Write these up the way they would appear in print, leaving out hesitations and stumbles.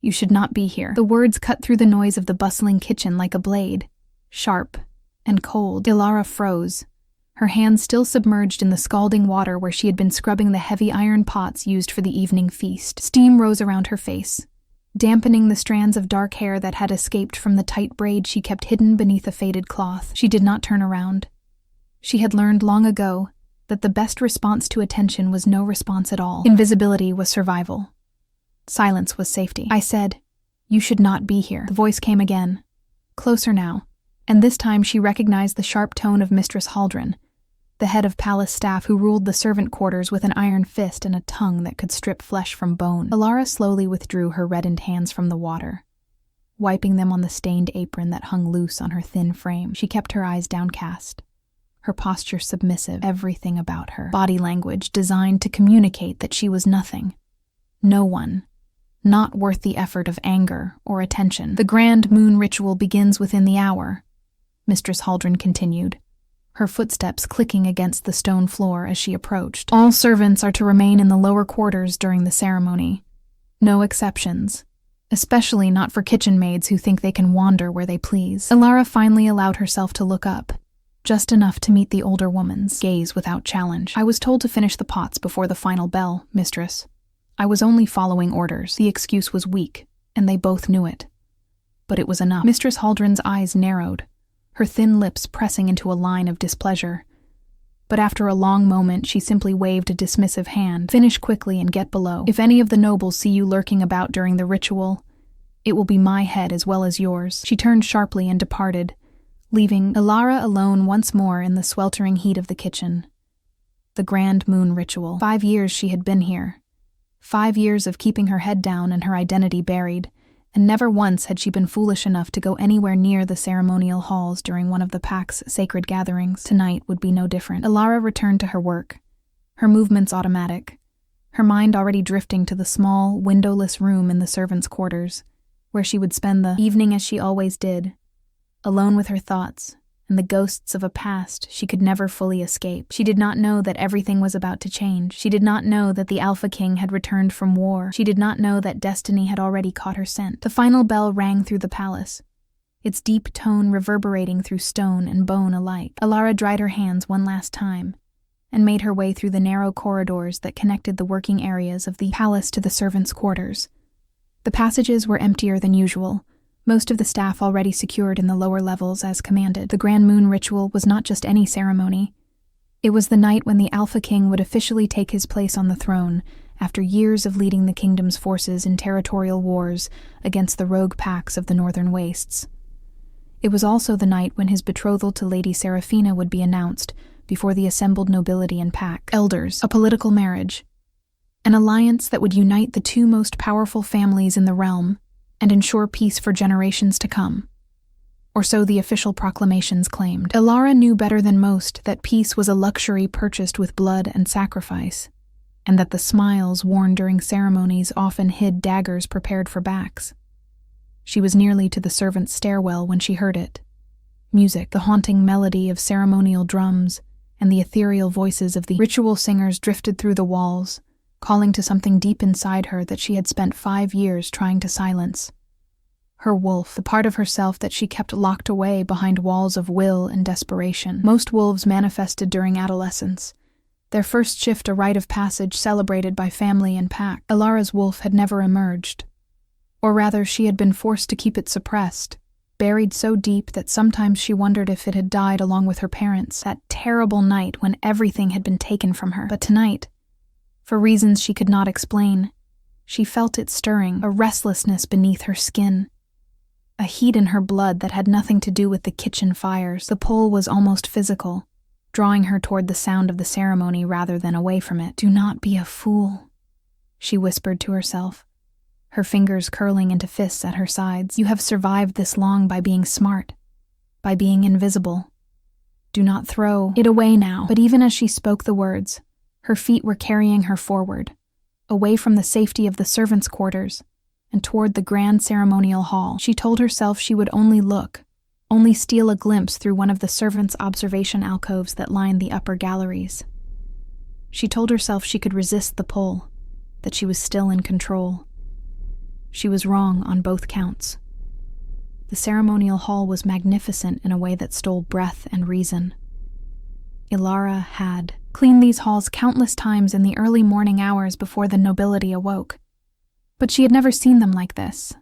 You should not be here." The words cut through the noise of the bustling kitchen like a blade, sharp and cold. Aara froze, her hands still submerged in the scalding water where she had been scrubbing the heavy iron pots used for the evening feast. Steam rose around her face, dampening the strands of dark hair that had escaped from the tight braid she kept hidden beneath a faded cloth. She did not turn around. She had learned long ago that the best response to attention was no response at all. Invisibility was survival. Silence was safety. "I said, you should not be here." The voice came again, closer now, and this time she recognized the sharp tone of Mistress Haldren, the head of palace staff who ruled the servant quarters with an iron fist and a tongue that could strip flesh from bone. Aara slowly withdrew her reddened hands from the water, wiping them on the stained apron that hung loose on her thin frame. She kept her eyes downcast, her posture submissive, everything about her body language designed to communicate that she was nothing, no one, not worth the effort of anger or attention. "The grand moon ritual begins within the hour," Mistress Haldren continued, her footsteps clicking against the stone floor as she approached. "All servants are to remain in the lower quarters during the ceremony. No exceptions, especially not for kitchen maids who think they can wander where they please." Aara finally allowed herself to look up, just enough to meet the older woman's gaze without challenge. "I was told to finish the pots before the final bell, mistress. I was only following orders." The excuse was weak, and they both knew it. But it was enough. Mistress Haldren's eyes narrowed, her thin lips pressing into a line of displeasure. But after a long moment, she simply waved a dismissive hand. "Finish quickly and get below. If any of the nobles see you lurking about during the ritual, it will be my head as well as yours." She turned sharply and departed, leaving Aara alone once more in the sweltering heat of the kitchen. The grand moon ritual. 5 years she had been here. 5 years of keeping her head down and her identity buried, and never once had she been foolish enough to go anywhere near the ceremonial halls during one of the pack's sacred gatherings. Tonight would be no different. Aara returned to her work, her movements automatic, her mind already drifting to the small, windowless room in the servants' quarters, where she would spend the evening as she always did, alone with her thoughts and the ghosts of a past she could never fully escape. She did not know that everything was about to change. She did not know that the Alpha King had returned from war. She did not know that destiny had already caught her scent. The final bell rang through the palace, its deep tone reverberating through stone and bone alike. Aara dried her hands one last time and made her way through the narrow corridors that connected the working areas of the palace to the servants' quarters. The passages were emptier than usual, most of the staff already secured in the lower levels as commanded. The grand moon ritual was not just any ceremony. It was the night when the Alpha King would officially take his place on the throne after years of leading the kingdom's forces in territorial wars against the rogue packs of the northern wastes. It was also the night when his betrothal to Lady Seraphina would be announced before the assembled nobility and pack. Elders, a political marriage, an alliance that would unite the two most powerful families in the realm and ensure peace for generations to come. Or so the official proclamations claimed. Aara knew better than most that peace was a luxury purchased with blood and sacrifice, and that the smiles worn during ceremonies often hid daggers prepared for backs. She was nearly to the servants' stairwell when she heard it. Music, the haunting melody of ceremonial drums, and the ethereal voices of the ritual singers drifted through the walls, calling to something deep inside her that she had spent 5 years trying to silence. Her wolf, the part of herself that she kept locked away behind walls of will and desperation. Most wolves manifested during adolescence, their first shift a rite of passage celebrated by family and pack. Aara's wolf had never emerged. Or rather, she had been forced to keep it suppressed, buried so deep that sometimes she wondered if it had died along with her parents, that terrible night when everything had been taken from her. But tonight, for reasons she could not explain, she felt it stirring, a restlessness beneath her skin, a heat in her blood that had nothing to do with the kitchen fires. The pull was almost physical, drawing her toward the sound of the ceremony rather than away from it. "Do not be a fool," she whispered to herself, her fingers curling into fists at her sides. "You have survived this long by being smart, by being invisible. Do not throw it away now." But even as she spoke the words, her feet were carrying her forward, away from the safety of the servants' quarters, and toward the grand ceremonial hall. She told herself she would only look, only steal a glimpse through one of the servants' observation alcoves that lined the upper galleries. She told herself she could resist the pull, that she was still in control. She was wrong on both counts. The ceremonial hall was magnificent in a way that stole breath and reason. Aara had cleaned these halls countless times in the early morning hours before the nobility awoke. But she had never seen them like this.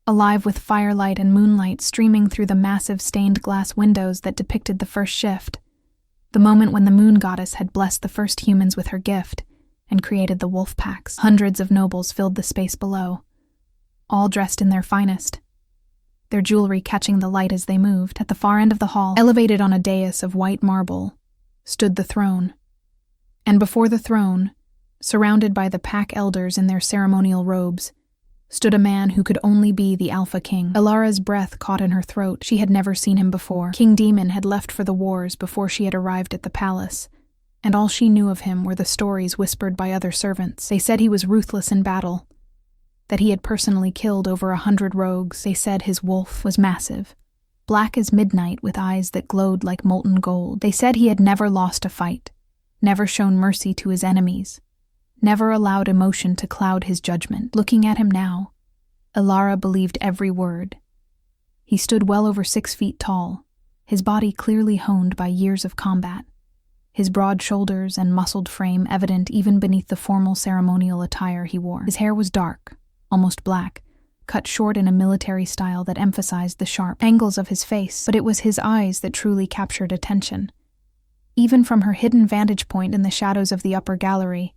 Alive with firelight and moonlight streaming through the massive stained glass windows that depicted the first shift, the moment when the moon goddess had blessed the first humans with her gift and created the wolf packs. Hundreds of nobles filled the space below, all dressed in their finest, their jewelry catching the light as they moved. At the far end of the hall, elevated on a dais of white marble, stood the throne. And before the throne, surrounded by the pack elders in their ceremonial robes, stood a man who could only be the Alpha King. Aara's breath caught in her throat. She had never seen him before. King Demon had left for the wars before she had arrived at the palace, and all she knew of him were the stories whispered by other servants. They said he was ruthless in battle, that he had personally killed over 100 rogues. They said his wolf was massive, black as midnight with eyes that glowed like molten gold. They said he had never lost a fight, never shown mercy to his enemies, never allowed emotion to cloud his judgment. Looking at him now, Aara believed every word. He stood well over 6 feet tall, his body clearly honed by years of combat, his broad shoulders and muscled frame evident even beneath the formal ceremonial attire he wore. His hair was dark, almost black, cut short in a military style that emphasized the sharp angles of his face, but it was his eyes that truly captured attention. Even from her hidden vantage point in the shadows of the upper gallery,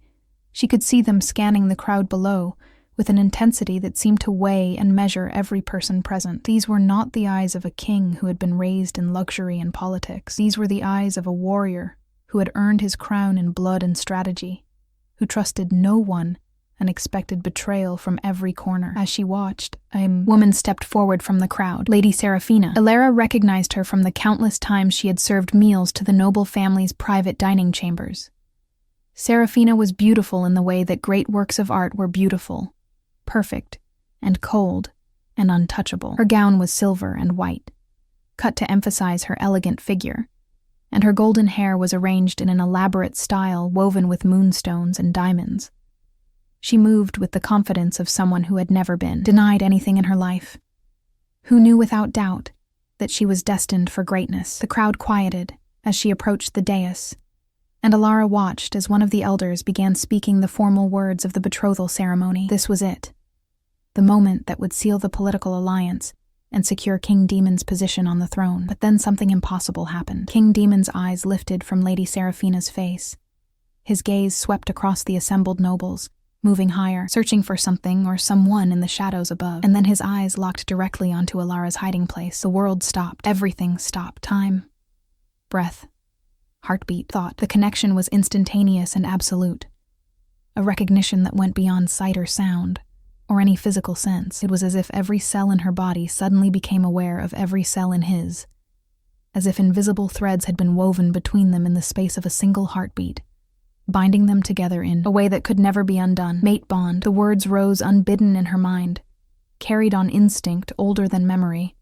she could see them scanning the crowd below with an intensity that seemed to weigh and measure every person present. These were not the eyes of a king who had been raised in luxury and politics. These were the eyes of a warrior who had earned his crown in blood and strategy, who trusted no one and expected betrayal from every corner. As she watched, a woman stepped forward from the crowd, Lady Serafina. Aara recognized her from the countless times she had served meals to the noble family's private dining chambers. Serafina was beautiful in the way that great works of art were beautiful, perfect, and cold, and untouchable. Her gown was silver and white, cut to emphasize her elegant figure, and her golden hair was arranged in an elaborate style woven with moonstones and diamonds. She moved with the confidence of someone who had never been denied anything in her life, who knew without doubt that she was destined for greatness. The crowd quieted as she approached the dais, and Aara watched as one of the elders began speaking the formal words of the betrothal ceremony. This was it, the moment that would seal the political alliance and secure King Demon's position on the throne. But then something impossible happened. King Demon's eyes lifted from Lady Serafina's face. His gaze swept across the assembled nobles, moving higher, searching for something or someone in the shadows above. And then his eyes locked directly onto Alara's hiding place. The world stopped. Everything stopped. Time, breath, heartbeat, thought. The connection was instantaneous and absolute. A recognition that went beyond sight or sound, or any physical sense. It was as if every cell in her body suddenly became aware of every cell in his, as if invisible threads had been woven between them in the space of a single heartbeat, binding them together in a way that could never be undone. Mate bond. The words rose unbidden in her mind, carried on instinct older than memory.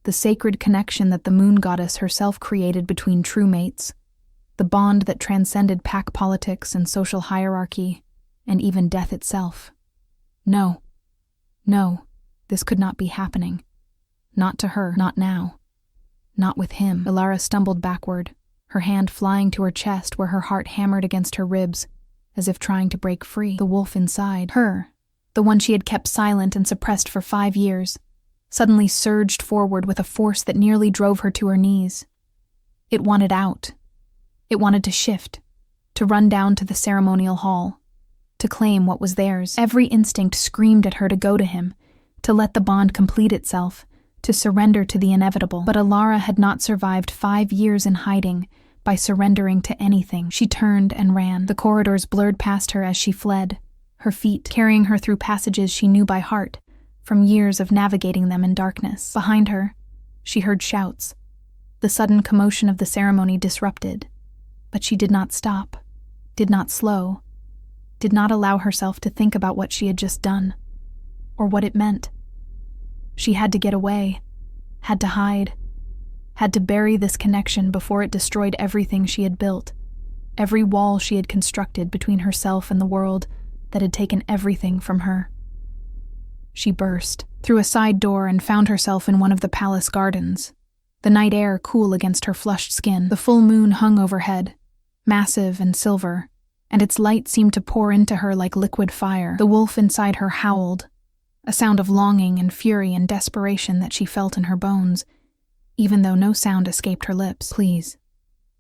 The sacred connection that the moon goddess herself created between true mates, the bond that transcended pack politics and social hierarchy, and even death itself. No, this could not be happening. Not to her, not now. Not with him. Aara stumbled backward, her hand flying to her chest where her heart hammered against her ribs, as if trying to break free. The wolf inside, her, the one she had kept silent and suppressed for 5 years, suddenly surged forward with a force that nearly drove her to her knees. It wanted out. It wanted to shift, to run down to the ceremonial hall, to claim what was theirs. Every instinct screamed at her to go to him, to let the bond complete itself, to surrender to the inevitable. But Aara had not survived 5 years in hiding by surrendering to anything. She turned and ran. The corridors blurred past her as she fled, her feet carrying her through passages she knew by heart, from years of navigating them in darkness. Behind her, she heard shouts. The sudden commotion of the ceremony disrupted, but she did not stop, did not slow, did not allow herself to think about what she had just done, or what it meant. She had to get away, had to hide, had to bury this connection before it destroyed everything she had built, every wall she had constructed between herself and the world that had taken everything from her. She burst through a side door and found herself in one of the palace gardens. The night air cool against her flushed skin. The full moon hung overhead, massive and silver, and its light seemed to pour into her like liquid fire. The wolf inside her howled, a sound of longing and fury and desperation that she felt in her bones, even though no sound escaped her lips. "Please,"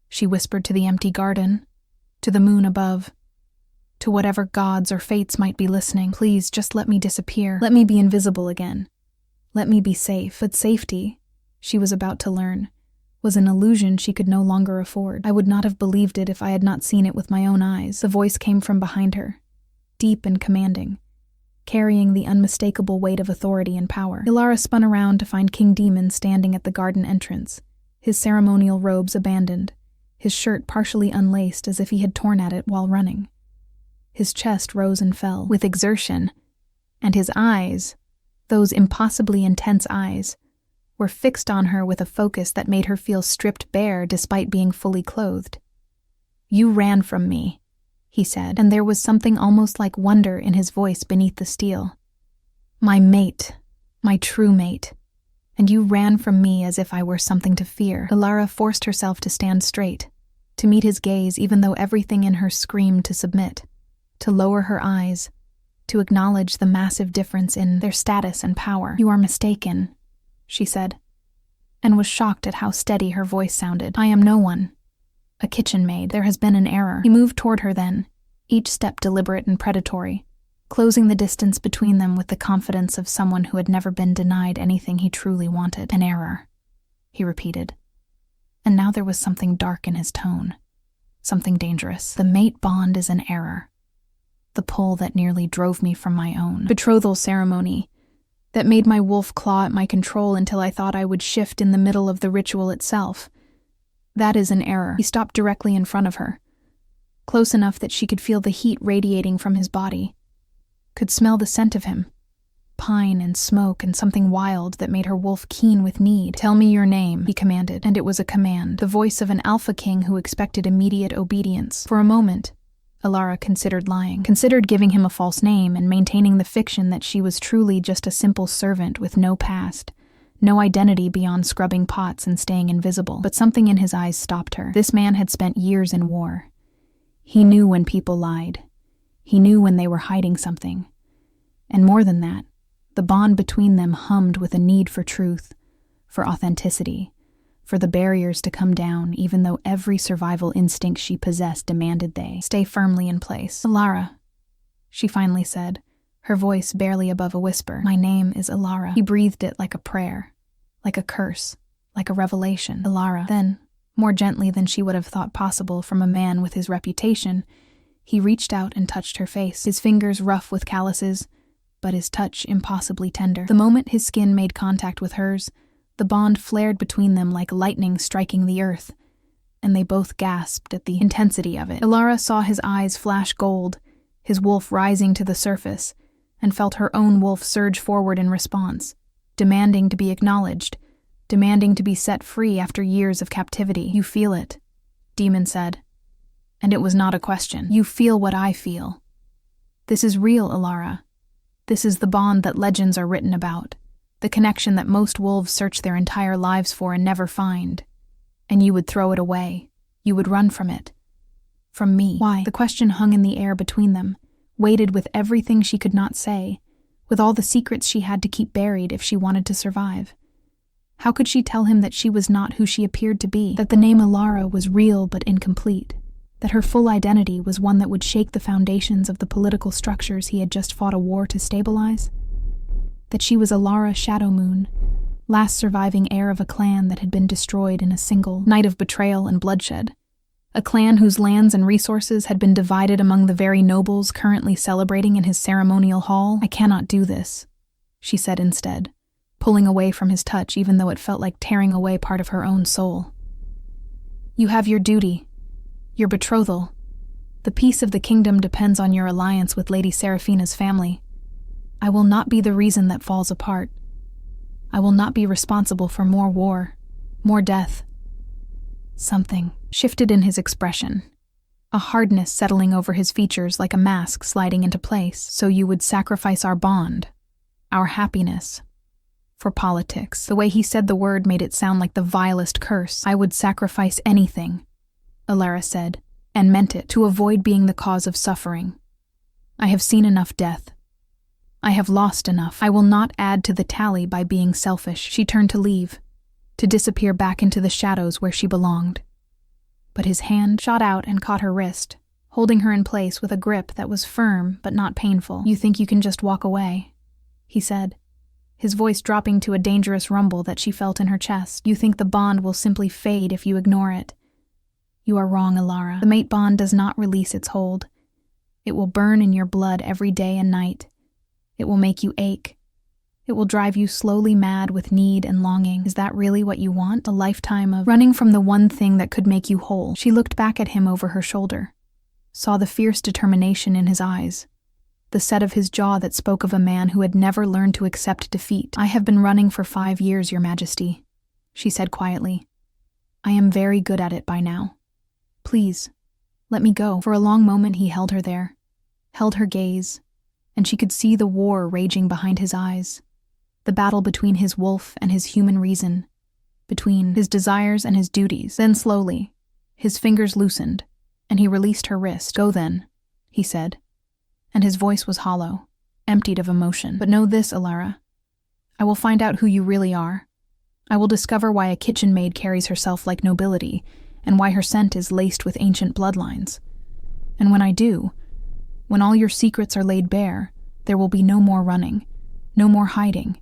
she whispered to the empty garden, to the moon above, to whatever gods or fates might be listening. "Please, just let me disappear. Let me be invisible again. Let me be safe." But safety, she was about to learn, was an illusion she could no longer afford. "I would not have believed it if I had not seen it with my own eyes." The voice came from behind her, deep and commanding, carrying the unmistakable weight of authority and power. Aara spun around to find King Demon standing at the garden entrance, his ceremonial robes abandoned, his shirt partially unlaced as if he had torn at it while running. His chest rose and fell with exertion, and his eyes, those impossibly intense eyes, were fixed on her with a focus that made her feel stripped bare despite being fully clothed. "You ran from me," he said, and there was something almost like wonder in his voice beneath the steel. "My mate, my true mate, and you ran from me as if I were something to fear." Aara forced herself to stand straight, to meet his gaze even though everything in her screamed to submit, to lower her eyes, to acknowledge the massive difference in their status and power. "You are mistaken," she said, and was shocked at how steady her voice sounded. "I am no one. A kitchen maid. There has been an error." He moved toward her then, each step deliberate and predatory, closing the distance between them with the confidence of someone who had never been denied anything he truly wanted. "An error," he repeated. And now there was something dark in his tone, something dangerous. "The mate bond is an error. The pull that nearly drove me from my own betrothal ceremony, that made my wolf claw at my control until I thought I would shift in the middle of the ritual itself. That is an error." He stopped directly in front of her, close enough that she could feel the heat radiating from his body, could smell the scent of him, pine and smoke and something wild that made her wolf keen with need. "Tell me your name," he commanded, and it was a command, the voice of an alpha king who expected immediate obedience. For a moment, Aara considered lying, considered giving him a false name and maintaining the fiction that she was truly just a simple servant with no past, no identity beyond scrubbing pots and staying invisible. But something in his eyes stopped her. This man had spent years in war. He knew when people lied. He knew when they were hiding something. And more than that, the bond between them hummed with a need for truth, for authenticity, for the barriers to come down even though every survival instinct she possessed demanded they stay firmly in place. "Aara," she finally said, her voice barely above a whisper. "My name is Aara." He breathed it like a prayer, like a curse, like a revelation. "Aara." Then, more gently than she would have thought possible from a man with his reputation, he reached out and touched her face, his fingers rough with calluses, but his touch impossibly tender. The moment his skin made contact with hers, the bond flared between them like lightning striking the earth, and they both gasped at the intensity of it. Aara saw his eyes flash gold, his wolf rising to the surface, and felt her own wolf surge forward in response, demanding to be acknowledged, demanding to be set free after years of captivity. "You feel it," Demon said. And it was not a question. "You feel what I feel. This is real, Aara. This is the bond that legends are written about, the connection that most wolves search their entire lives for and never find. And you would throw it away. You would run from it. From me." Why? The question hung in the air between them, weighted with everything she could not say, with all the secrets she had to keep buried if she wanted to survive. How could she tell him that she was not who she appeared to be, that the name Aara was real but incomplete, that her full identity was one that would shake the foundations of the political structures he had just fought a war to stabilize? That she was Aara Shadowmoon, last surviving heir of a clan that had been destroyed in a single night of betrayal and bloodshed, a clan whose lands and resources had been divided among the very nobles currently celebrating in his ceremonial hall. "I cannot do this," she said instead, pulling away from his touch even though it felt like tearing away part of her own soul. "You have your duty, your betrothal. The peace of the kingdom depends on your alliance with Lady Seraphina's family. I will not be the reason that falls apart. I will not be responsible for more war, more death." Something shifted in his expression, a hardness settling over his features like a mask sliding into place. "So you would sacrifice our bond, our happiness, for politics. The way he said the word made it sound like the vilest curse. I would sacrifice anything, Aara said, and meant it, to avoid being the cause of suffering. I have seen enough death. I have lost enough. I will not add to the tally by being selfish. She turned to leave, to disappear back into the shadows where she belonged. But his hand shot out and caught her wrist, holding her in place with a grip that was firm but not painful. You think you can just walk away, he said, his voice dropping to a dangerous rumble that she felt in her chest. You think the bond will simply fade if you ignore it. You are wrong, Aara. The mate bond does not release its hold. It will burn in your blood every day and night. It will make you ache. It will drive you slowly mad with need and longing. Is that really what you want? A lifetime of running from the one thing that could make you whole? She looked back at him over her shoulder, saw the fierce determination in his eyes, the set of his jaw that spoke of a man who had never learned to accept defeat. I have been running for 5 years, Your Majesty, she said quietly. I am very good at it by now. Please, let me go. For a long moment he held her there, held her gaze, and she could see the war raging behind his eyes, the battle between his wolf and his human reason, between his desires and his duties. Then slowly, his fingers loosened, and he released her wrist. Go then, he said, and his voice was hollow, emptied of emotion. But know this, Aara. I will find out who you really are. I will discover why a kitchen maid carries herself like nobility, and why her scent is laced with ancient bloodlines. And when I do, when all your secrets are laid bare, there will be no more running, no more hiding.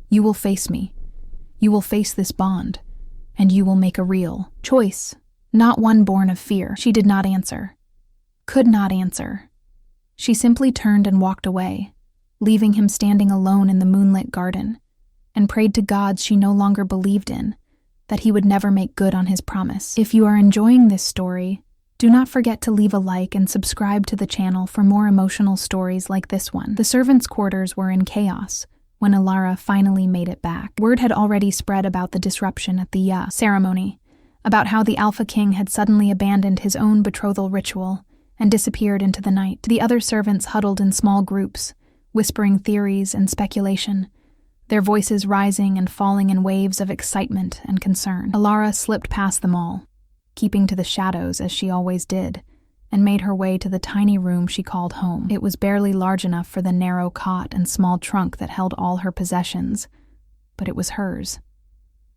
You will face me. You will face this bond, and you will make a real choice, not one born of fear. She did not answer, could not answer. She simply turned and walked away, leaving him standing alone in the moonlit garden, and prayed to gods she no longer believed in, that he would never make good on his promise. If you are enjoying this story, do not forget to leave a like and subscribe to the channel for more emotional stories like this one. The servants' quarters were in chaos when Aara finally made it back. Word had already spread about the disruption at the ceremony, about how the Alpha King had suddenly abandoned his own betrothal ritual and disappeared into the night. The other servants huddled in small groups, whispering theories and speculation, their voices rising and falling in waves of excitement and concern. Aara slipped past them all, keeping to the shadows as she always did, and made her way to the tiny room she called home. It was barely large enough for the narrow cot and small trunk that held all her possessions, but it was hers.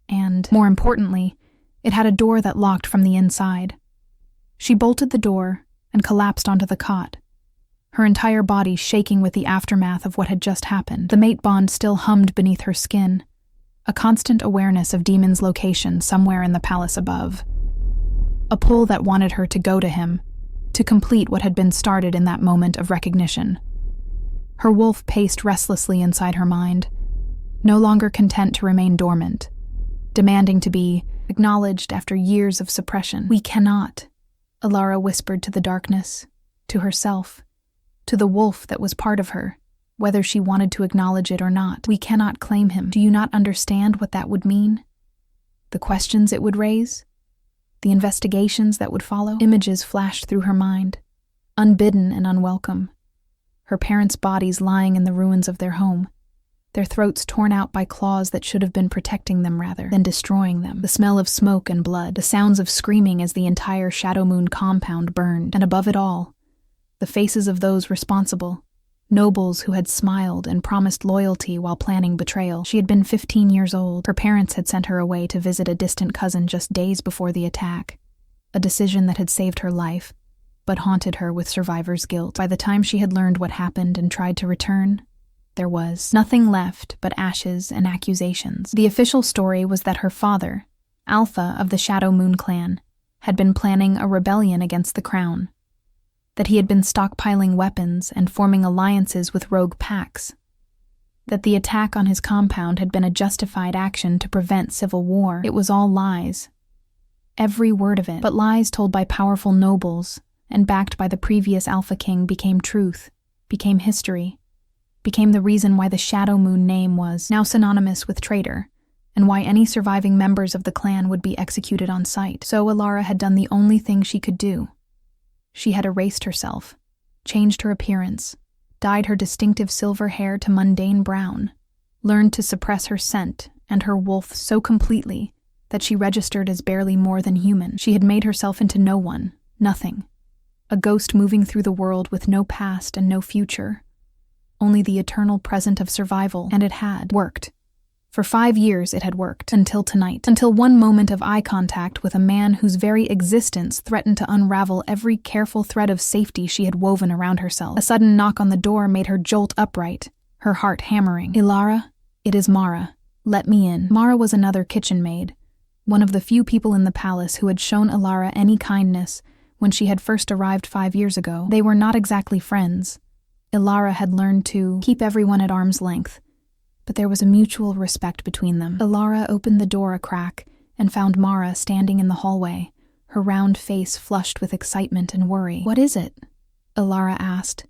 And, more importantly, it had a door that locked from the inside. She bolted the door and collapsed onto the cot, her entire body shaking with the aftermath of what had just happened. The mate bond still hummed beneath her skin, a constant awareness of Demon's location somewhere in the palace above. A pull that wanted her to go to him, to complete what had been started in that moment of recognition. Her wolf paced restlessly inside her mind, no longer content to remain dormant, demanding to be acknowledged after years of suppression. We cannot, Aara whispered to the darkness, to herself, to the wolf that was part of her, whether she wanted to acknowledge it or not. We cannot claim him. Do you not understand what that would mean? The questions it would raise? The investigations that would follow? Images flashed through her mind, unbidden and unwelcome. Her parents' bodies lying in the ruins of their home, their throats torn out by claws that should have been protecting them rather than destroying them. The smell of smoke and blood, the sounds of screaming as the entire Shadow Moon compound burned, and above it all, the faces of those responsible, nobles who had smiled and promised loyalty while planning betrayal. She had been 15 years old. Her parents had sent her away to visit a distant cousin just days before the attack, a decision that had saved her life, but haunted her with survivor's guilt. By the time she had learned what happened and tried to return, there was nothing left but ashes and accusations. The official story was that her father, Alpha of the Shadow Moon clan, had been planning a rebellion against the crown, that he had been stockpiling weapons and forming alliances with rogue packs, that the attack on his compound had been a justified action to prevent civil war. It was all lies. Every word of it, but lies told by powerful nobles and backed by the previous Alpha King became truth, became history, became the reason why the Shadow Moon name was now synonymous with traitor, and why any surviving members of the clan would be executed on sight. So Aara had done the only thing she could do. She had erased herself, changed her appearance, dyed her distinctive silver hair to mundane brown, learned to suppress her scent and her wolf so completely that she registered as barely more than human. She had made herself into no one, nothing. A ghost moving through the world with no past and no future. Only the eternal present of survival, and it had worked. For 5 years it had worked, until tonight. Until one moment of eye contact with a man whose very existence threatened to unravel every careful thread of safety she had woven around herself. A sudden knock on the door made her jolt upright, her heart hammering. "Aara, it is Mara. Let me in." Mara was another kitchen maid, one of the few people in the palace who had shown Aara any kindness when she had first arrived 5 years ago. They were not exactly friends. Aara had learned to keep everyone at arm's length, but there was a mutual respect between them. Aara opened the door a crack and found Mara standing in the hallway, her round face flushed with excitement and worry. "What is it?" Aara asked,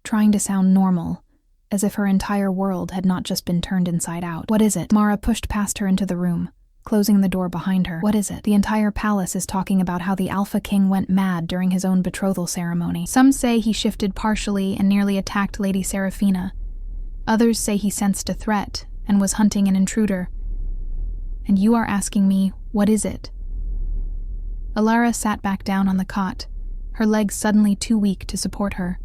trying to sound normal, as if her entire world had not just been turned inside out. "What is it?" Mara pushed past her into the room, closing the door behind her. "What is it? The entire palace is talking about how the Alpha King went mad during his own betrothal ceremony. Some say he shifted partially and nearly attacked Lady Seraphina. Others say he sensed a threat and was hunting an intruder. And you are asking me, what is it?" Aara sat back down on the cot, her legs suddenly too weak to support her.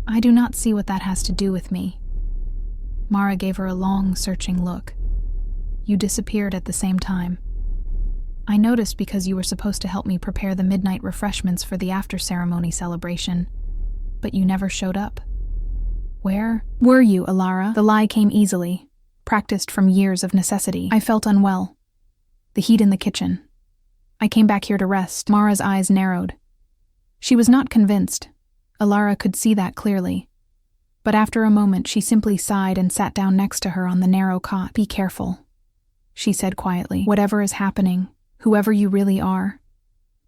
"I do not see what that has to do with me." Mara gave her a long, searching look. "You disappeared at the same time. I noticed because you were supposed to help me prepare the midnight refreshments for the after-ceremony celebration, but you never showed up. Where were you, Aara?" The lie came easily, practiced from years of necessity. "I felt unwell. The heat in the kitchen. I came back here to rest." Mara's eyes narrowed. She was not convinced. Aara could see that clearly. But after a moment she simply sighed and sat down next to her on the narrow cot. "Be careful," she said quietly. "Whatever is happening, whoever you really are,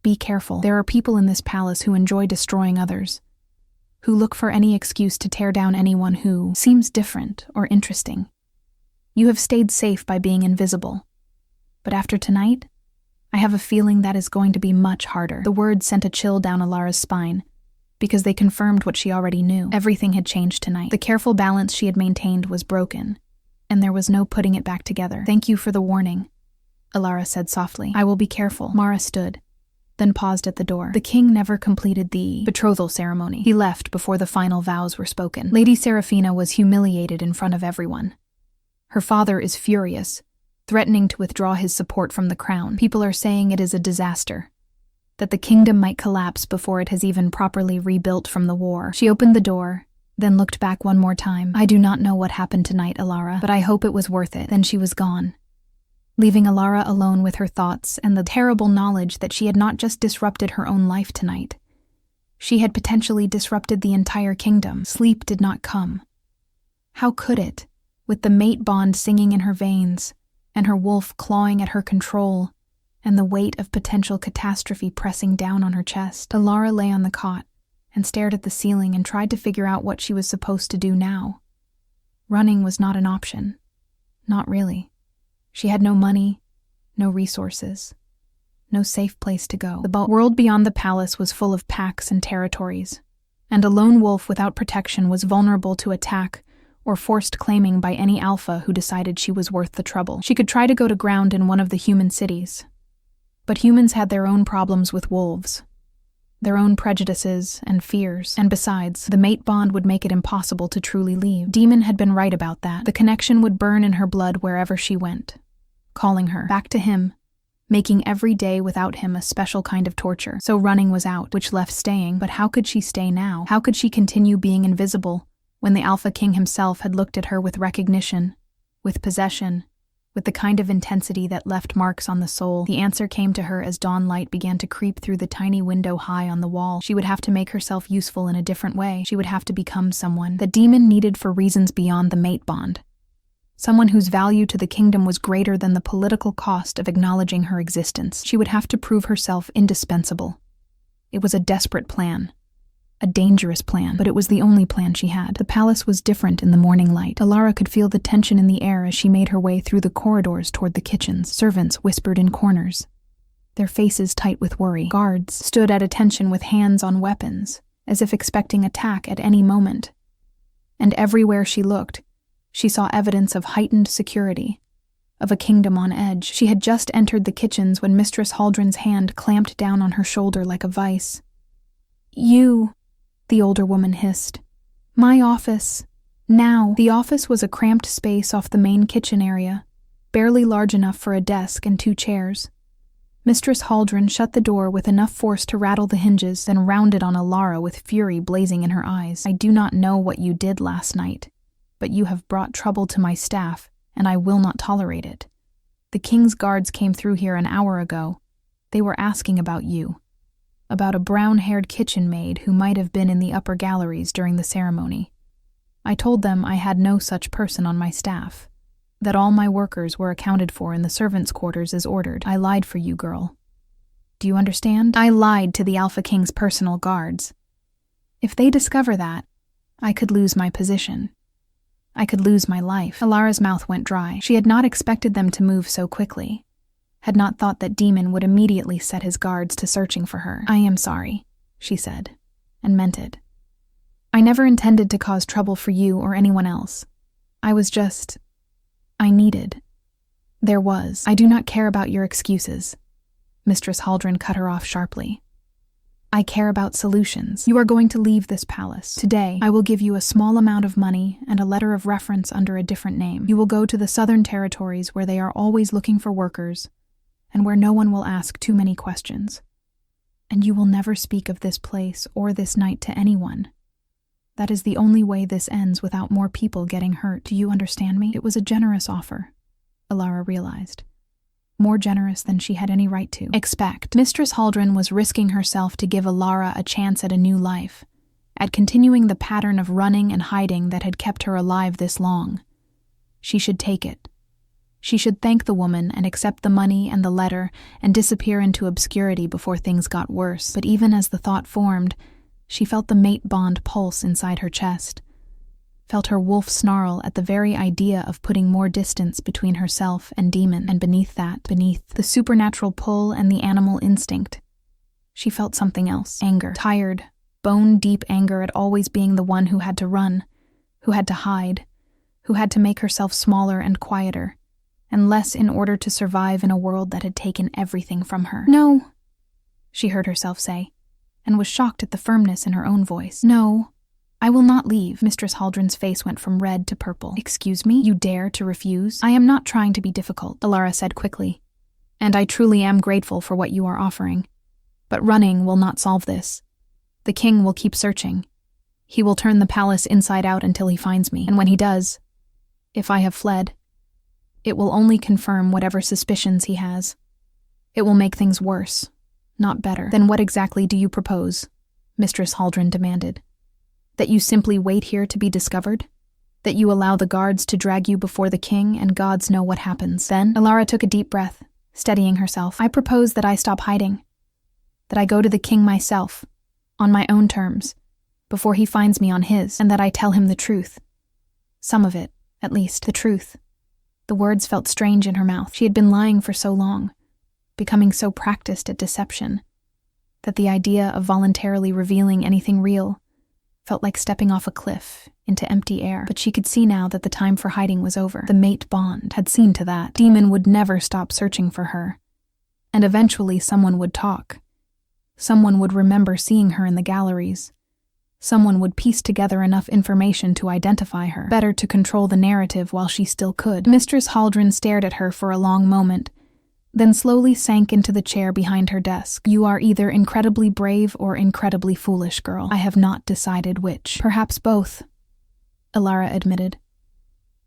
be careful. There are people in this palace who enjoy destroying others, who look for any excuse to tear down anyone who seems different or interesting. You have stayed safe by being invisible. But after tonight, I have a feeling that is going to be much harder." The words sent a chill down Alara's spine, because they confirmed what she already knew. Everything had changed tonight. The careful balance she had maintained was broken, and there was no putting it back together. "Thank you for the warning," Aara said softly. "I will be careful." Mara stood, then paused at the door. "The king never completed the betrothal ceremony. He left before the final vows were spoken. Lady Seraphina was humiliated in front of everyone. Her father is furious, threatening to withdraw his support from the crown. People are saying it is a disaster, that the kingdom might collapse before it has even properly rebuilt from the war." She opened the door, then looked back one more time. "I do not know what happened tonight, Aara, but I hope it was worth it." Then she was gone, leaving Aara alone with her thoughts and the terrible knowledge that she had not just disrupted her own life tonight. She had potentially disrupted the entire kingdom. Sleep did not come. How could it, with the mate bond singing in her veins, and her wolf clawing at her control, and the weight of potential catastrophe pressing down on her chest? Aara lay on the cot and stared at the ceiling and tried to figure out what she was supposed to do now. Running was not an option. Not really. She had no money, no resources, no safe place to go. The world beyond the palace was full of packs and territories, and a lone wolf without protection was vulnerable to attack or forced claiming by any alpha who decided she was worth the trouble. She could try to go to ground in one of the human cities, but humans had their own problems with wolves, their own prejudices and fears, and besides, the mate bond would make it impossible to truly leave. Demon had been right about that. The connection would burn in her blood wherever she went, calling her back to him, making every day without him a special kind of torture. So running was out, which left staying. But how could she stay now? How could she continue being invisible when the Alpha King himself had looked at her with recognition, with possession, with the kind of intensity that left marks on the soul? The answer came to her as dawn light began to creep through the tiny window high on the wall. She would have to make herself useful in a different way. She would have to become someone the demon needed for reasons beyond the mate bond. Someone whose value to the kingdom was greater than the political cost of acknowledging her existence. She would have to prove herself indispensable. It was a desperate plan. A dangerous plan, but it was the only plan she had. The palace was different in the morning light. Aara could feel the tension in the air as she made her way through the corridors toward the kitchens. Servants whispered in corners, their faces tight with worry. Guards stood at attention with hands on weapons, as if expecting attack at any moment. And everywhere she looked, she saw evidence of heightened security, of a kingdom on edge. She had just entered the kitchens when Mistress Haldren's hand clamped down on her shoulder like a vice. "You," the older woman hissed. "My office. Now." The office was a cramped space off the main kitchen area, barely large enough for a desk and 2 chairs. Mistress Haldren shut the door with enough force to rattle the hinges, then rounded on Aara with fury blazing in her eyes. "I do not know what you did last night, but you have brought trouble to my staff, and I will not tolerate it. The king's guards came through here an hour ago. They were asking about you, about a brown-haired kitchen maid who might have been in the upper galleries during the ceremony. I told them I had no such person on my staff, that all my workers were accounted for in the servants' quarters as ordered. I lied for you, girl. Do you understand? I lied to the Alpha King's personal guards. If they discover that, I could lose my position. I could lose my life." Aara's mouth went dry. She had not expected them to move so quickly, had not thought that Demon would immediately set his guards to searching for her. "I am sorry," she said, and meant it. "I never intended to cause trouble for you or anyone else. I needed. I do not care about your excuses." Mistress Haldren cut her off sharply. "I care about solutions. You are going to leave this palace. Today, I will give you a small amount of money and a letter of reference under a different name. You will go to the southern territories where they are always looking for workers, and where no one will ask too many questions. And you will never speak of this place or this night to anyone. That is the only way this ends without more people getting hurt. Do you understand me?" It was a generous offer, Aara realized. More generous than she had any right to expect. Mistress Haldren was risking herself to give Aara a chance at a new life, at continuing the pattern of running and hiding that had kept her alive this long. She should take it. She should thank the woman and accept the money and the letter and disappear into obscurity before things got worse. But even as the thought formed, she felt the mate bond pulse inside her chest, felt her wolf snarl at the very idea of putting more distance between herself and Demon, and beneath the supernatural pull and the animal instinct, she felt something else. Anger. Tired, bone-deep anger at always being the one who had to run, who had to hide, who had to make herself smaller and quieter, and less in order to survive in a world that had taken everything from her. "No," she heard herself say, and was shocked at the firmness in her own voice. "No, I will not leave." Mistress Haldren's face went from red to purple. "Excuse me? You dare to refuse?" "I am not trying to be difficult," Aara said quickly, "and I truly am grateful for what you are offering. But running will not solve this. The king will keep searching. He will turn the palace inside out until he finds me, and when he does, if I have fled, it will only confirm whatever suspicions he has. It will make things worse, not better." "Then what exactly do you propose?" Mistress Haldren demanded. "That you simply wait here to be discovered? That you allow the guards to drag you before the king and gods know what happens? Then?" Aara took a deep breath, steadying herself. "I propose that I stop hiding. That I go to the king myself, on my own terms, before he finds me on his, and that I tell him the truth. Some of it, at least, the truth." The words felt strange in her mouth. She had been lying for so long, becoming so practiced at deception, that the idea of voluntarily revealing anything real felt like stepping off a cliff into empty air. But she could see now that the time for hiding was over. The mate bond had seen to that. Demon would never stop searching for her. And eventually someone would talk. Someone would remember seeing her in the galleries. Someone would piece together enough information to identify her. Better to control the narrative while she still could. Mistress Haldren stared at her for a long moment, then slowly sank into the chair behind her desk. "You are either incredibly brave or incredibly foolish, girl. I have not decided which." "Perhaps both," Aara admitted.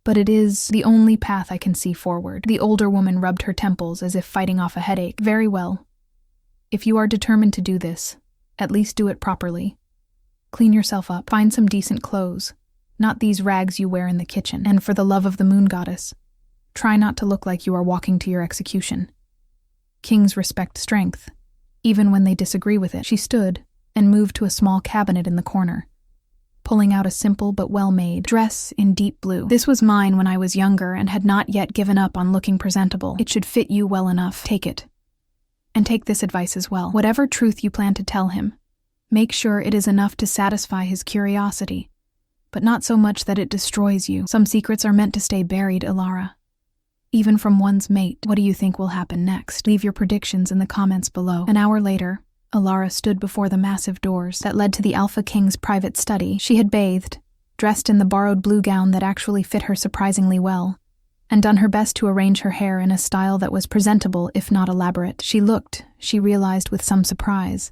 "But it is the only path I can see forward." The older woman rubbed her temples as if fighting off a headache. "Very well. If you are determined to do this, at least do it properly. Clean yourself up. Find some decent clothes, not these rags you wear in the kitchen. And for the love of the moon goddess, try not to look like you are walking to your execution. Kings respect strength, even when they disagree with it." She stood and moved to a small cabinet in the corner, pulling out a simple but well-made dress in deep blue. "This was mine when I was younger and had not yet given up on looking presentable. It should fit you well enough. Take it. And take this advice as well. Whatever truth you plan to tell him, make sure it is enough to satisfy his curiosity. but not so much that it destroys you. Some secrets are meant to stay buried, Aara. Even from one's mate. What do you think will happen next? Leave your predictions in the comments below. An hour later, Aara stood before the massive doors that led to the Alpha King's private study. She had bathed, dressed in the borrowed blue gown that actually fit her surprisingly well, and done her best to arrange her hair in a style that was presentable if not elaborate. She looked, she realized with some surprise,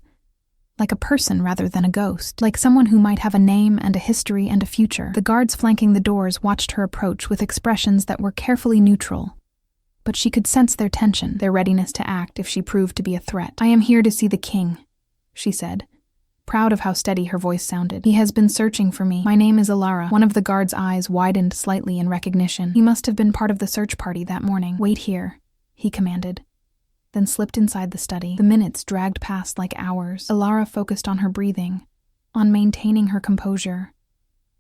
like a person rather than a ghost, like someone who might have a name and a history and a future. The guards flanking the doors watched her approach with expressions that were carefully neutral, but she could sense their tension, their readiness to act if she proved to be a threat. "I am here to see the king," she said, proud of how steady her voice sounded. "He has been searching for me. My name is Aara." One of the guards' eyes widened slightly in recognition. He must have been part of the search party that morning. "Wait here," he commanded, then slipped inside the study. The minutes dragged past like hours. Aara focused on her breathing, on maintaining her composure,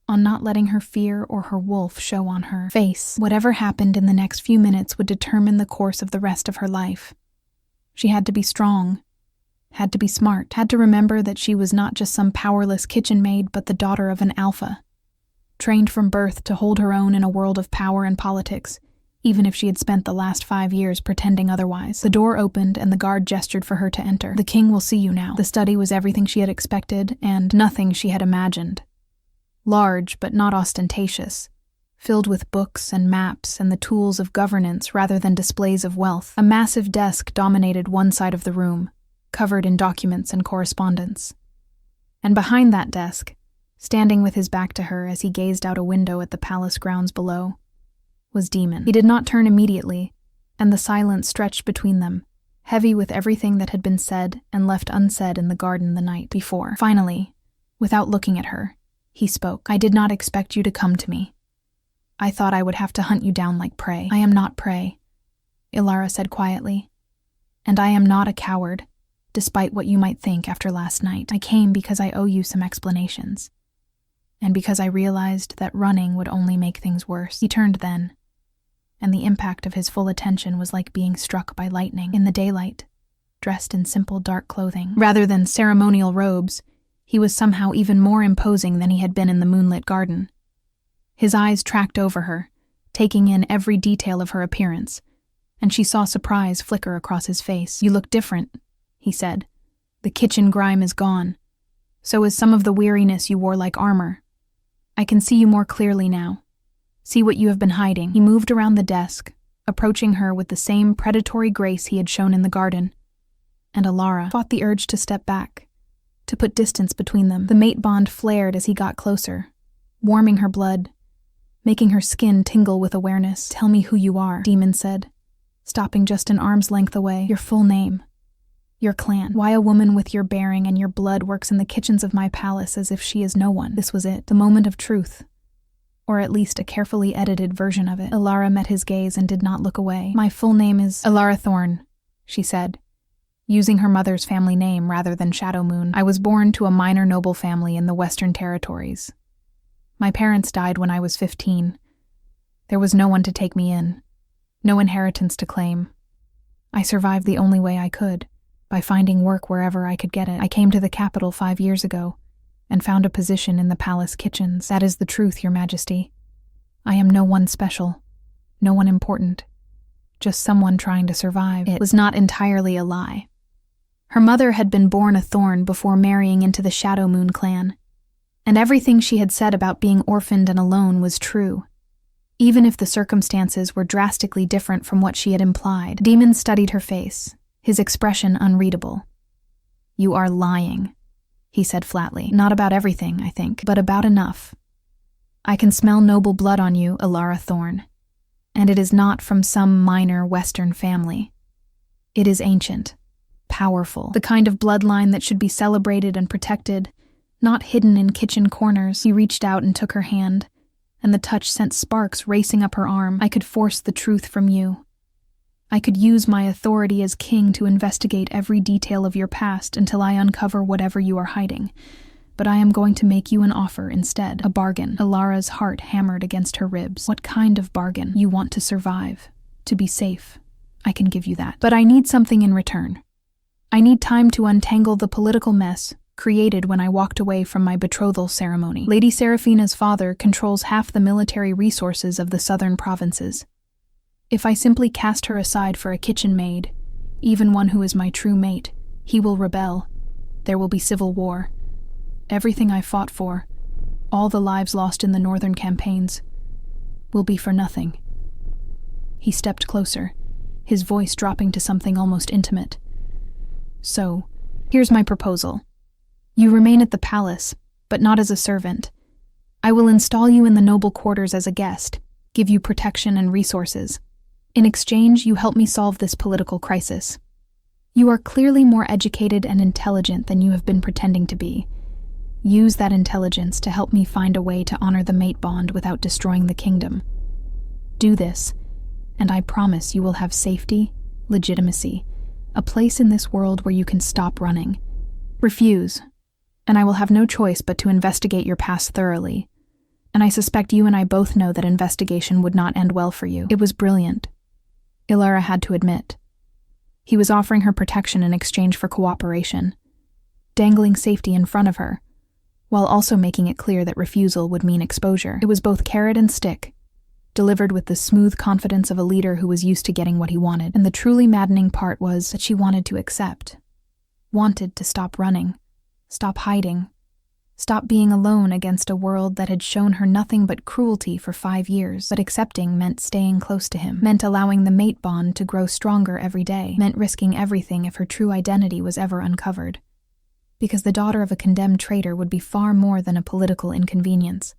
on not letting her fear or her wolf show on her face. Whatever happened in the next few minutes would determine the course of the rest of her life. She had to be strong, had to be smart, had to remember that she was not just some powerless kitchen maid but the daughter of an alpha, trained from birth to hold her own in a world of power and politics, even if she had spent the last 5 years pretending otherwise. The door opened and the guard gestured for her to enter. "The king will see you now." The study was everything she had expected and nothing she had imagined. Large but not ostentatious, filled with books and maps and the tools of governance rather than displays of wealth. A massive desk dominated one side of the room, covered in documents and correspondence. And behind that desk, standing with his back to her as he gazed out a window at the palace grounds below, was Demon. He did not turn immediately, and the silence stretched between them, heavy with everything that had been said and left unsaid in the garden the night before. Finally, without looking at her, he spoke. "I did not expect you to come to me. I thought I would have to hunt you down like prey." "I am not prey," Aara said quietly. "And I am not a coward, despite what you might think after last night. I came because I owe you some explanations, and because I realized that running would only make things worse." He turned then, and the impact of his full attention was like being struck by lightning. In the daylight, dressed in simple dark clothing, rather than ceremonial robes, he was somehow even more imposing than he had been in the moonlit garden. His eyes tracked over her, taking in every detail of her appearance, and she saw surprise flicker across his face. "You look different," he said. "The kitchen grime is gone. So is some of the weariness you wore like armor. I can see you more clearly now. See what you have been hiding." He moved around the desk, approaching her with the same predatory grace he had shown in the garden, and Aara fought the urge to step back, to put distance between them. The mate bond flared as he got closer, warming her blood, making her skin tingle with awareness. "Tell me who you are," Demon said, stopping just an arm's length away. "Your full name, your clan, why a woman with your bearing and your blood works in the kitchens of my palace as if she is no one." This was it, the moment of truth, or at least a carefully edited version of it. Aara met his gaze and did not look away. "My full name is Aara Thorn," she said, using her mother's family name rather than Shadow Moon. "I was born to a minor noble family in the Western Territories. My parents died when I was 15. There was no one to take me in, no inheritance to claim. I survived the only way I could, by finding work wherever I could get it. I came to the capital 5 years ago, and found a position in the palace kitchens. That is the truth, Your Majesty. I am no one special, no one important, just someone trying to survive." It was not entirely a lie. Her mother had been born a Thorn before marrying into the Shadow Moon clan, and everything she had said about being orphaned and alone was true, even if the circumstances were drastically different from what she had implied. Demon studied her face, his expression unreadable. "You are lying," he said flatly. "Not about everything, I think, but about enough. I can smell noble blood on you, Aara Thorn, and it is not from some minor Western family. It is ancient, powerful, the kind of bloodline that should be celebrated and protected, not hidden in kitchen corners." He reached out and took her hand, and the touch sent sparks racing up her arm. "I could force the truth from you. I could use my authority as king to investigate every detail of your past until I uncover whatever you are hiding. But I am going to make you an offer instead, a bargain." Alara's heart hammered against her ribs. "What kind of bargain?" "You want to survive, to be safe. I can give you that. But I need something in return. I need time to untangle the political mess, created when I walked away from my betrothal ceremony. Lady Seraphina's father controls half the military resources of the southern provinces. If I simply cast her aside for a kitchen maid, even one who is my true mate, he will rebel. There will be civil war. Everything I fought for, all the lives lost in the northern campaigns, will be for nothing. He stepped closer, his voice dropping to something almost intimate. So, here's my proposal. You remain at the palace, but not as a servant. I will install you in the noble quarters as a guest, give you protection and resources. In exchange, you help me solve this political crisis. You are clearly more educated and intelligent than you have been pretending to be. Use that intelligence to help me find a way to honor the mate bond without destroying the kingdom. Do this, and I promise you will have safety, legitimacy, a place in this world where you can stop running. Refuse, and I will have no choice but to investigate your past thoroughly. And I suspect you and I both know that investigation would not end well for you. It was brilliant, Aara had to admit. He was offering her protection in exchange for cooperation, dangling safety in front of her, while also making it clear that refusal would mean exposure. It was both carrot and stick, delivered with the smooth confidence of a leader who was used to getting what he wanted. And the truly maddening part was that she wanted to accept, wanted to stop running, stop hiding, stop being alone against a world that had shown her nothing but cruelty for 5 years. But accepting meant staying close to him, meant allowing the mate bond to grow stronger every day, meant risking everything if her true identity was ever uncovered. Because the daughter of a condemned traitor would be far more than a political inconvenience.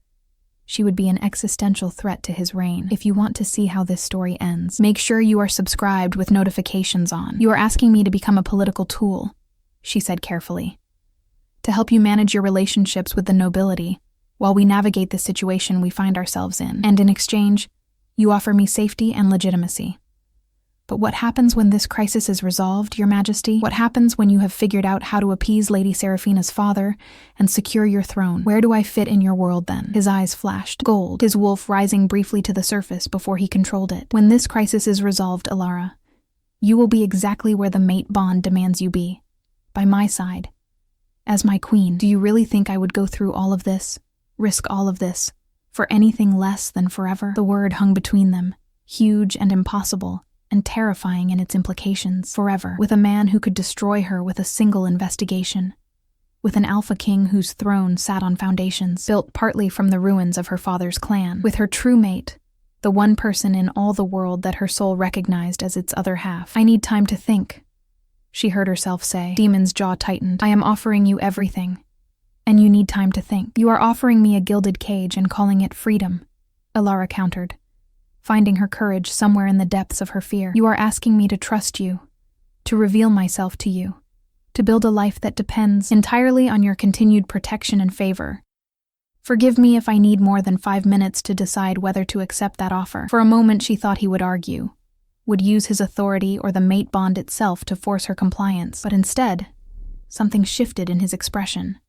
She would be an existential threat to his reign. If you want to see how this story ends, make sure you are subscribed with notifications on. You are asking me to become a political tool, she said carefully, to help you manage your relationships with the nobility while we navigate the situation we find ourselves in. And in exchange, you offer me safety and legitimacy. But what happens when this crisis is resolved, Your Majesty? What happens when you have figured out how to appease Lady Seraphina's father and secure your throne? Where do I fit in your world then? His eyes flashed gold, his wolf rising briefly to the surface before he controlled it. When this crisis is resolved, Aara, you will be exactly where the mate bond demands you be, by my side. As my queen, do you really think I would go through all of this, risk all of this, for anything less than forever? The word hung between them, huge and impossible, and terrifying in its implications. Forever, with a man who could destroy her with a single investigation. With an alpha king whose throne sat on foundations, built partly from the ruins of her father's clan. With her true mate, the one person in all the world that her soul recognized as its other half. I need time to think, she heard herself say. Demon's jaw tightened. I am offering you everything, and you need time to think. You are offering me a gilded cage and calling it freedom, Aara countered, finding her courage somewhere in the depths of her fear. You are asking me to trust you, to reveal myself to you, to build a life that depends entirely on your continued protection and favor. Forgive me if I need more than 5 minutes to decide whether to accept that offer. For a moment she thought he would argue, would use his authority or the mate bond itself to force her compliance. But instead, something shifted in his expression,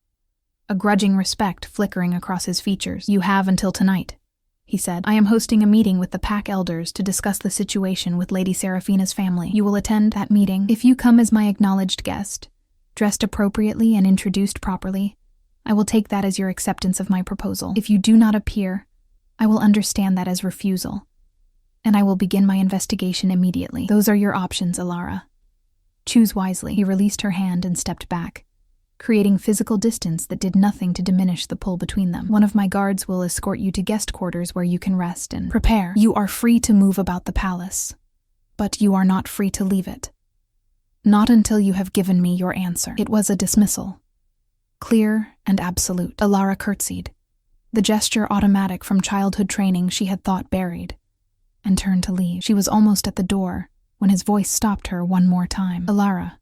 a grudging respect flickering across his features. You have until tonight, he said. I am hosting a meeting with the pack elders to discuss the situation with Lady Seraphina's family. You will attend that meeting. If you come as my acknowledged guest, dressed appropriately and introduced properly, I will take that as your acceptance of my proposal. If you do not appear, I will understand that as refusal, and I will begin my investigation immediately. Those are your options, Aara. Choose wisely. He released her hand and stepped back, creating physical distance that did nothing to diminish the pull between them. One of my guards will escort you to guest quarters where you can rest and prepare. You are free to move about the palace, but you are not free to leave it. Not until you have given me your answer. It was a dismissal, clear and absolute. Aara curtsied, the gesture automatic from childhood training she had thought buried, and turned to leave. She was almost at the door when his voice stopped her one more time. Aara,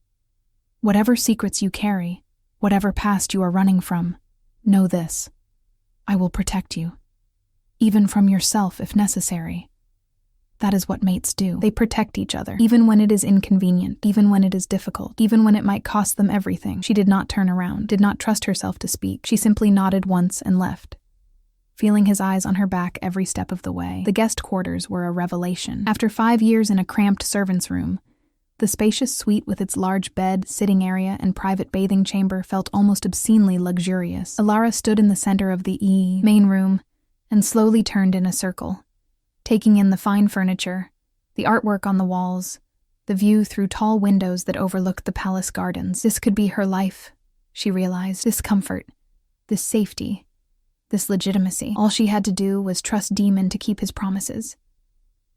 whatever secrets you carry, whatever past you are running from, know this. I will protect you, even from yourself if necessary. That is what mates do. They protect each other, even when it is inconvenient, even when it is difficult, even when it might cost them everything. She did not turn around, did not trust herself to speak. She simply nodded once and left, feeling his eyes on her back every step of the way. The guest quarters were a revelation. After 5 years in a cramped servants' room, The spacious suite with its large bed, sitting area, and private bathing chamber felt almost obscenely luxurious. Aara stood in the center of the main room and slowly turned in a circle, taking in the fine furniture, the artwork on the walls, the view through tall windows that overlooked the palace gardens. This could be her life, she realized. This comfort, this safety, this legitimacy. All she had to do was trust Demon to keep his promises.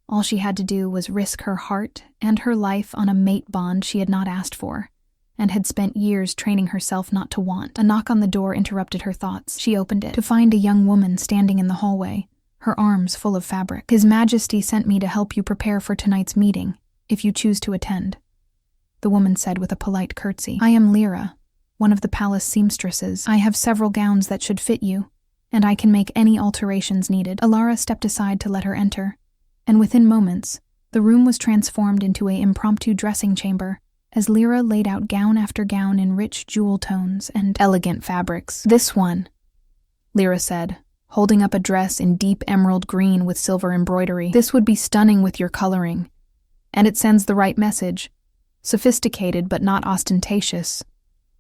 All she had to do was risk her heart and her life on a mate bond she had not asked for, and had spent years training herself not to want. A knock on the door interrupted her thoughts. She opened it to find a young woman standing in the hallway, her arms full of fabric. "His Majesty sent me to help you prepare for tonight's meeting, if you choose to attend," the woman said with a polite curtsy. "I am Lyra, one of the palace seamstresses. I have several gowns that should fit you, and I can make any alterations needed." Aara stepped aside to let her enter, and within moments, the room was transformed into an impromptu dressing chamber as Lyra laid out gown after gown in rich jewel tones and elegant fabrics. "This one," Lyra said, holding up a dress in deep emerald green with silver embroidery. "This would be stunning with your coloring, and it sends the right message. Sophisticated but not ostentatious,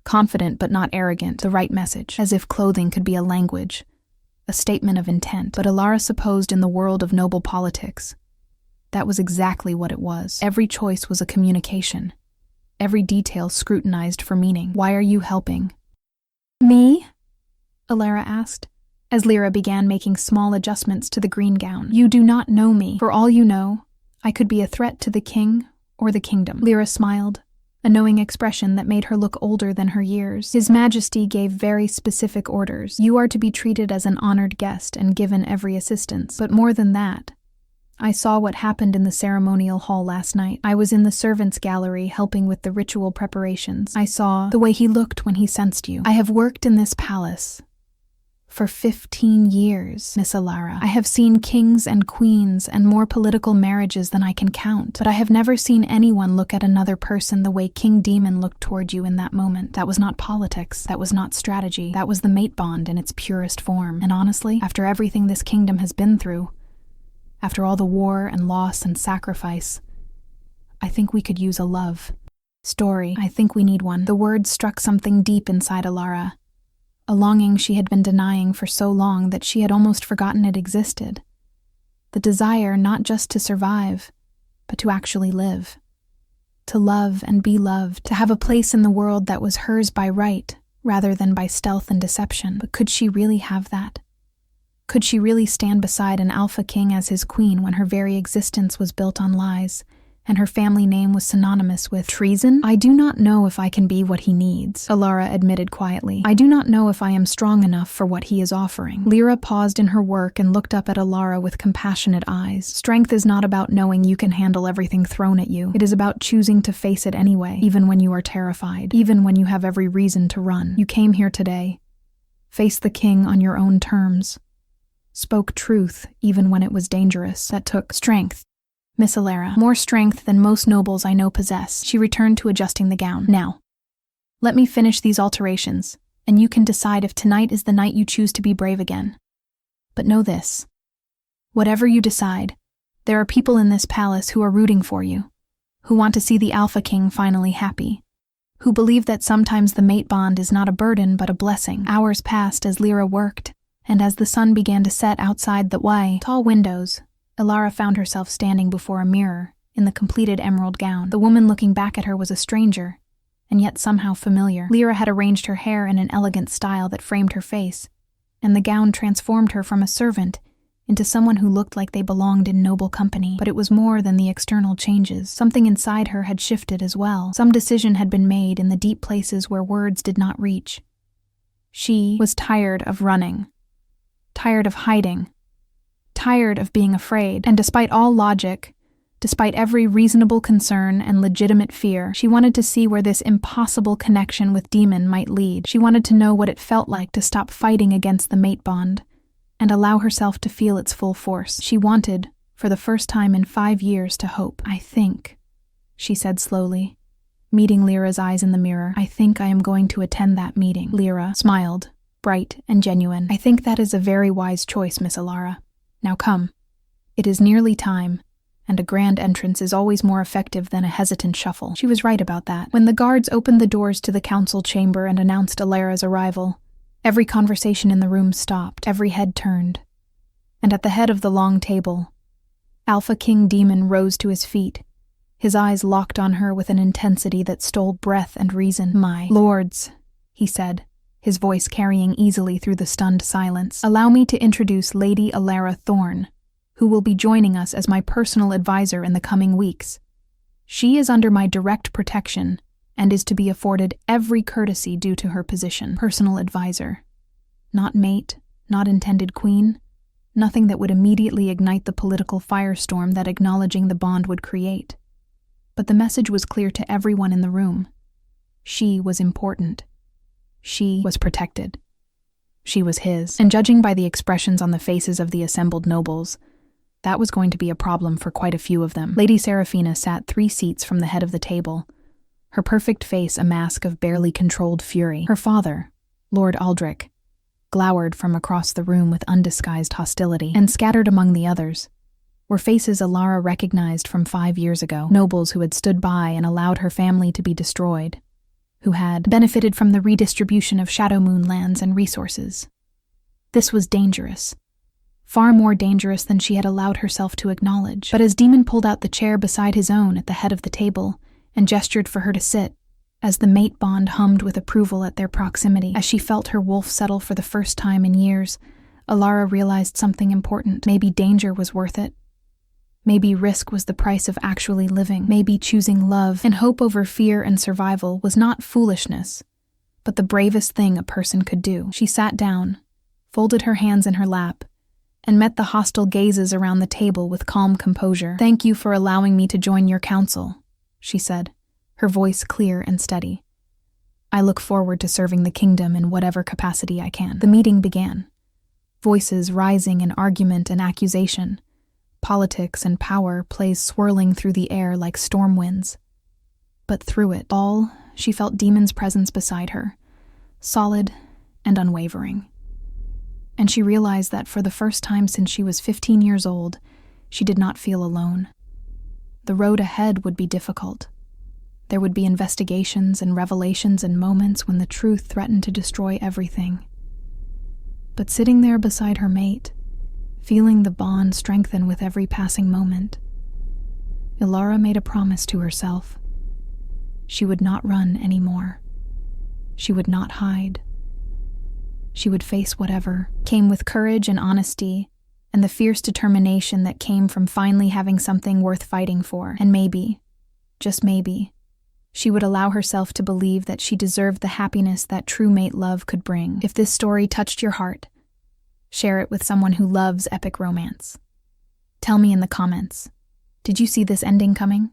confident but not arrogant, the right message." As if clothing could be a language, a statement of intent. But Aara supposed in the world of noble politics, that was exactly what it was. Every choice was a communication, every detail scrutinized for meaning. "Why are you helping?" "Me?" Aara asked, as Lyra began making small adjustments to the green gown. "You do not know me. For all you know, I could be a threat to the king or the kingdom." Lyra smiled, a knowing expression that made her look older than her years. "His Majesty gave very specific orders. You are to be treated as an honored guest and given every assistance. But more than that, I saw what happened in the ceremonial hall last night. I was in the servants' gallery helping with the ritual preparations. I saw the way he looked when he sensed you. I have worked in this palace for 15 years, Miss Aara. I have seen kings and queens and more political marriages than I can count, but I have never seen anyone look at another person the way King Demon looked toward you in that moment. That was not politics. That was not strategy. That was the mate bond in its purest form. And honestly, after everything this kingdom has been through, after all the war and loss and sacrifice, I think we could use a love story. I think we need one." The words struck something deep inside Aara, a longing she had been denying for so long that she had almost forgotten it existed. The desire not just to survive, but to actually live. To love and be loved, to have a place in the world that was hers by right, rather than by stealth and deception. But could she really have that? Could she really stand beside an alpha king as his queen when her very existence was built on lies, and her family name was synonymous with treason? "I do not know if I can be what he needs," Aara admitted quietly. "I do not know if I am strong enough for what he is offering." Lyra paused in her work and looked up at Aara with compassionate eyes. "Strength is not about knowing you can handle everything thrown at you. It is about choosing to face it anyway, even when you are terrified, even when you have every reason to run. You came here today. Face the king on your own terms. Spoke truth even when it was dangerous. That took strength, Miss Aara. More strength than most nobles I know possess." She returned to adjusting the gown. "Now, let me finish these alterations, and you can decide if tonight is the night you choose to be brave again. But know this. Whatever you decide, there are people in this palace who are rooting for you, who want to see the Alpha King finally happy, who believe that sometimes the mate bond is not a burden but a blessing." Hours passed as Lyra worked, and as the sun began to set outside the tall windows, Aara found herself standing before a mirror in the completed emerald gown. The woman looking back at her was a stranger, and yet somehow familiar. Lyra had arranged her hair in an elegant style that framed her face, and the gown transformed her from a servant into someone who looked like they belonged in noble company. But it was more than the external changes. Something inside her had shifted as well. Some decision had been made in the deep places where words did not reach. She was tired of running, tired of hiding, tired of being afraid, and despite all logic, despite every reasonable concern and legitimate fear, she wanted to see where this impossible connection with Demon might lead. She wanted to know what it felt like to stop fighting against the mate bond and allow herself to feel its full force. She wanted, for the first time in 5 years, to hope. "I think," she said slowly, meeting Lyra's eyes in the mirror, "I think I am going to attend that meeting." Lyra smiled, bright and genuine. "I think that is a very wise choice, Miss Aara. Now come. It is nearly time, and a grand entrance is always more effective than a hesitant shuffle. She was right about that. When the guards opened the doors to the council chamber and announced Aara's arrival, every conversation in the room stopped, every head turned. And at the head of the long table, Alpha King Demon rose to his feet, his eyes locked on her with an intensity that stole breath and reason. "My lords," he said, his voice carrying easily through the stunned silence, "allow me to introduce Lady Aara Thorne, who will be joining us as my personal advisor in the coming weeks. She is under my direct protection and is to be afforded every courtesy due to her position. Personal advisor. Not mate, not intended queen, nothing that would immediately ignite the political firestorm that acknowledging the bond would create. But the message was clear to everyone in the room. She was important. She was protected. She was his. And judging by the expressions on the faces of the assembled nobles, that was going to be a problem for quite a few of them. Lady Seraphina sat 3 seats from the head of the table, her perfect face a mask of barely controlled fury. Her father, Lord Aldrich, glowered from across the room with undisguised hostility, and scattered among the others were faces Aara recognized from 5 years ago, nobles who had stood by and allowed her family to be destroyed, who had benefited from the redistribution of Shadow Moon lands and resources. This was dangerous. Far more dangerous than she had allowed herself to acknowledge. But as Demon pulled out the chair beside his own at the head of the table and gestured for her to sit, as the mate bond hummed with approval at their proximity, as she felt her wolf settle for the first time in years, Aara realized something important. Maybe danger was worth it. Maybe risk was the price of actually living. Maybe choosing love and hope over fear and survival was not foolishness, but the bravest thing a person could do. She sat down, folded her hands in her lap, and met the hostile gazes around the table with calm composure. "Thank you for allowing me to join your council," she said, her voice clear and steady. "I look forward to serving the kingdom in whatever capacity I can." The meeting began, voices rising in argument and accusation, politics and power plays swirling through the air like storm winds. But through it all, she felt Demon's presence beside her, solid and unwavering. And she realized that for the first time since she was 15 years old, she did not feel alone. The road ahead would be difficult. There would be investigations and revelations and moments when the truth threatened to destroy everything. But sitting there beside her mate, feeling the bond strengthen with every passing moment, Aara made a promise to herself. She would not run anymore. She would not hide. She would face whatever came with courage and honesty and the fierce determination that came from finally having something worth fighting for. And maybe, just maybe, she would allow herself to believe that she deserved the happiness that true mate love could bring. If this story touched your heart, share it with someone who loves epic romance. Tell me in the comments, did you see this ending coming?